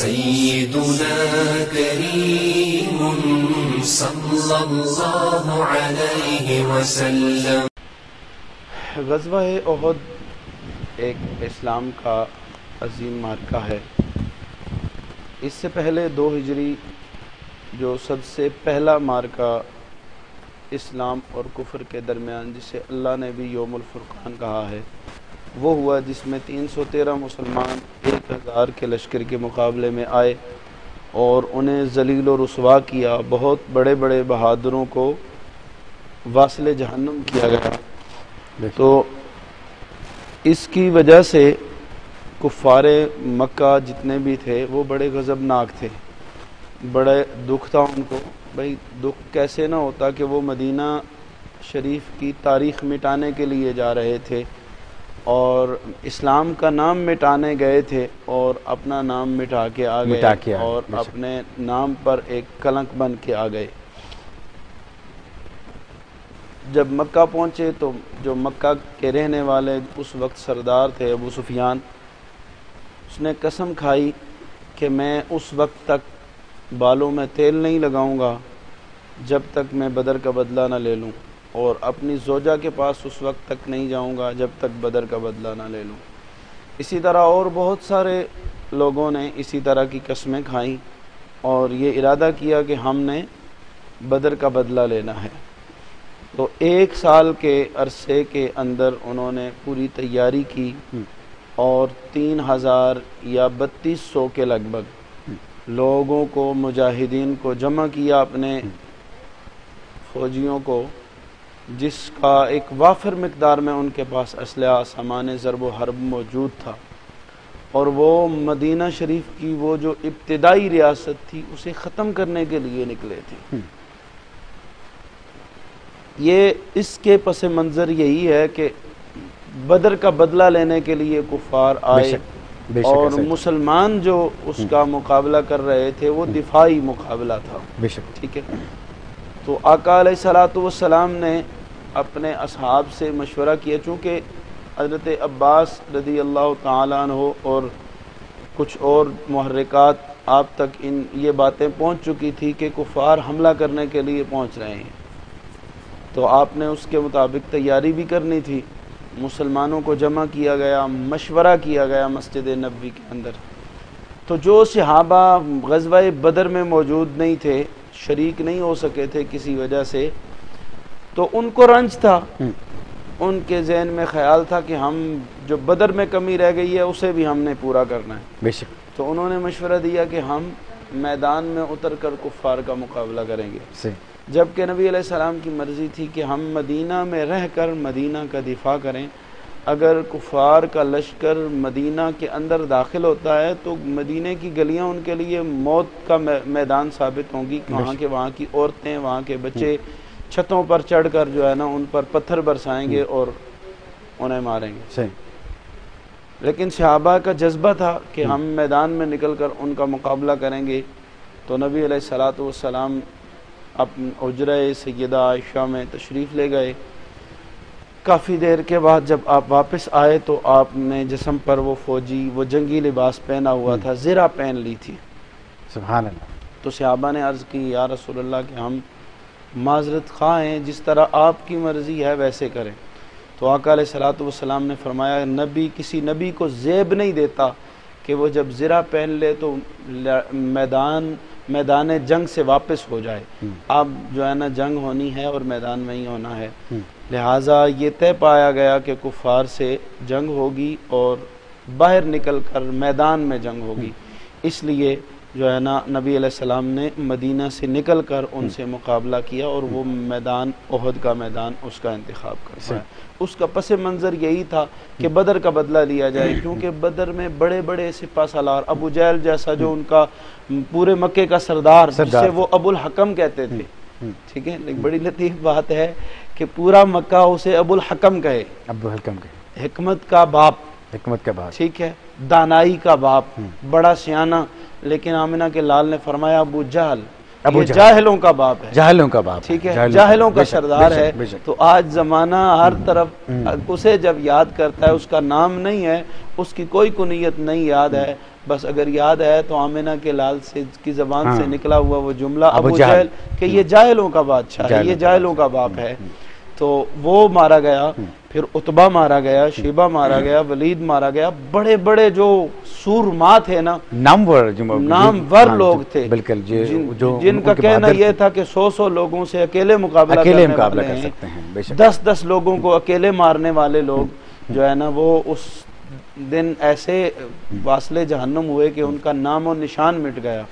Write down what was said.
سيدنا كريم صلى الله عليه وسلم۔ غزوہ احد ایک اسلام کا عظیم معرکہ ہے۔ اس سے پہلے 2 ہجری جو سب سے پہلا معرکہ اسلام اور کفر کے درمیان، جسے اللہ نے بھی یوم الفرقان کہا ہے، وہ ہوا جس میں 313 مسلمان 1000 کے لشکر کے مقابلے میں آئے اور انہیں ذلیل و رسوا کیا۔ بہت بڑے بڑے بہادروں کو واصل جہنم کیا گیا۔ تو اس کی وجہ سے کفار مکہ جتنے بھی تھے وہ بڑے غضبناک تھے، بڑے دکھ تھا ان کو۔ بھئی دکھ کیسے نہ ہوتا کہ وہ مدینہ شریف کی تاریخ مٹانے کے لیے جا رہے تھے اور اسلام کا نام مٹانے گئے تھے اور اپنا نام مٹا کے آ گئے اور اپنے نام پر ایک کلنک بن کے آ گئے۔ جب مکہ پہنچے تو جو مکہ کے رہنے والے اس وقت سردار تھے ابو سفیان، اس نے قسم کھائی کہ میں اس وقت تک بالوں میں تیل نہیں لگاؤں گا جب تک میں بدر کا بدلہ نہ لے لوں، اور اپنی زوجہ کے پاس اس وقت تک نہیں جاؤں گا جب تک بدر کا بدلہ نہ لے لوں۔ اسی طرح اور بہت سارے لوگوں نے اسی طرح کی قسمیں کھائیں اور یہ ارادہ کیا کہ ہم نے بدر کا بدلہ لینا ہے۔ تو 1 سال کے عرصے کے اندر انہوں نے پوری تیاری کی اور 3000 یا 3200 کے لگ بھگ لوگوں کو، مجاہدین کو جمع کیا، اپنے فوجیوں کو، جس کا ایک وافر مقدار میں ان کے پاس اسلحہ، سامان ضرب و حرب موجود تھا، اور وہ مدینہ شریف کی وہ جو ابتدائی ریاست تھی اسے ختم کرنے کے لیے نکلے تھے۔ یہ اس کے پس منظر یہی ہے کہ بدر کا بدلہ لینے کے لیے کفار آئے اور مسلمان جو اس کا مقابلہ کر رہے تھے وہ دفاعی مقابلہ تھا۔ ٹھیک ہے، تو آقا علیہ الصلوۃ والسلام نے اپنے اصحاب سے مشورہ کیا، چونکہ حضرت عباس رضی اللہ تعالیٰ عنہ اور کچھ اور محرکات آپ تک یہ باتیں پہنچ چکی تھی کہ کفار حملہ کرنے کے لیے پہنچ رہے ہیں، تو آپ نے اس کے مطابق تیاری بھی کرنی تھی۔ مسلمانوں کو جمع کیا گیا، مشورہ کیا گیا مسجد نبوی کے اندر۔ تو جو صحابہ غزوہ بدر میں موجود نہیں تھے، شریک نہیں ہو سکے تھے کسی وجہ سے، تو ان کو رنج تھا، ان کے ذہن میں خیال تھا کہ ہم جو بدر میں کمی رہ گئی ہے اسے بھی ہم نے پورا کرنا ہے۔ تو انہوں نے مشورہ دیا کہ ہم میدان میں اتر کر کفار کا مقابلہ کریں گے، جبکہ نبی علیہ السلام کی مرضی تھی کہ ہم مدینہ میں رہ کر مدینہ کا دفاع کریں۔ اگر کفار کا لشکر مدینہ کے اندر داخل ہوتا ہے تو مدینہ کی گلیاں ان کے لیے موت کا میدان ثابت ہوں گی، وہاں کی عورتیں، وہاں کے بچے چھتوں پر چڑھ کر جو ہے نا ان پر پتھر برسائیں گے اور انہیں ماریں گے۔ لیکن صحابہ کا جذبہ تھا کہ ہم میدان میں نکل کر ان کا مقابلہ کریں گے۔ تو نبی علیہ الصلوۃ والسلام اپنے حجرہ سیدہ عائشہ میں تشریف لے گئے۔ کافی دیر کے بعد جب آپ واپس آئے تو آپ نے جسم پر وہ فوجی وہ جنگی لباس پہنا ہوا تھا، زرہ پہن لی تھی۔ سبحان اللہ۔ تو صحابہ نے عرض کی، یا رسول اللہ کہ ہم معذرت خواہ ہیں، جس طرح آپ کی مرضی ہے ویسے کریں۔ تو آقا علیہ الصلوۃ والسلام نے فرمایا، کسی نبی کو زیب نہیں دیتا کہ وہ جب زرہ پہن لے تو میدان جنگ سے واپس ہو جائے۔ اب جو ہے نا جنگ ہونی ہے اور میدان میں ہی ہونا ہے، لہٰذا یہ طے پایا گیا کہ کفار سے جنگ ہوگی اور باہر نکل کر میدان میں جنگ ہوگی۔ اس لیے جو ہے نا نبی علیہ السلام نے مدینہ سے نکل کر ان سے مقابلہ کیا اور وہ میدان احد کا میدان اس کا انتخاب کرا۔ اس کا پس منظر یہی تھا کہ بدر کا بدلہ لیا جائے، کیونکہ بدر میں بڑے بڑے سپہ سالار، ابو جہل جیسا جو ان کا پورے مکے کا سردار، جسے وہ ابو الحکم کہتے تھے، ٹھیک ہے، لیکن بڑی لطیف بات ہے کہ پورا مکہ اسے ابو الحکم کہے، حکمت کا باپ، ٹھیک ہے، دانائی کا باپ، بڑا سیانہ۔ لیکن آمنہ کے لال نے فرمایا ابو جہل، یہ جاہلوں کا باپ ہے، ٹھیک ہے، جاہلوں کا سردار ہے۔ تو آج زمانہ ہر طرف اسے جب یاد کرتا ہے، اس کا نام نہیں ہے، اس کی کوئی کنیت نہیں یاد ہے، بس اگر یاد ہے تو آمنہ کے لال سے کی زبان سے نکلا ہوا وہ جملہ ابو جہل کہ یہ جاہلوں کا بادشاہ ہے، یہ جاہلوں کا باپ ہے، تو وہ مارا گیا، پھر عتبہ مارا گیا، شیبہ مارا گیا، ولید مارا گیا، بڑے بڑے جو سورما تھے نا، نامور لوگ تھے، جن کا کہنا یہ تھا کہ 100 لوگوں سے اکیلے مقابلہ کر سکتے ہیں، 10 لوگوں کو اکیلے مارنے والے لوگ جو ہے نا، وہ اس دن ایسے واصلے جہنم ہوئے کہ ان کا نام و نشان مٹ گیا۔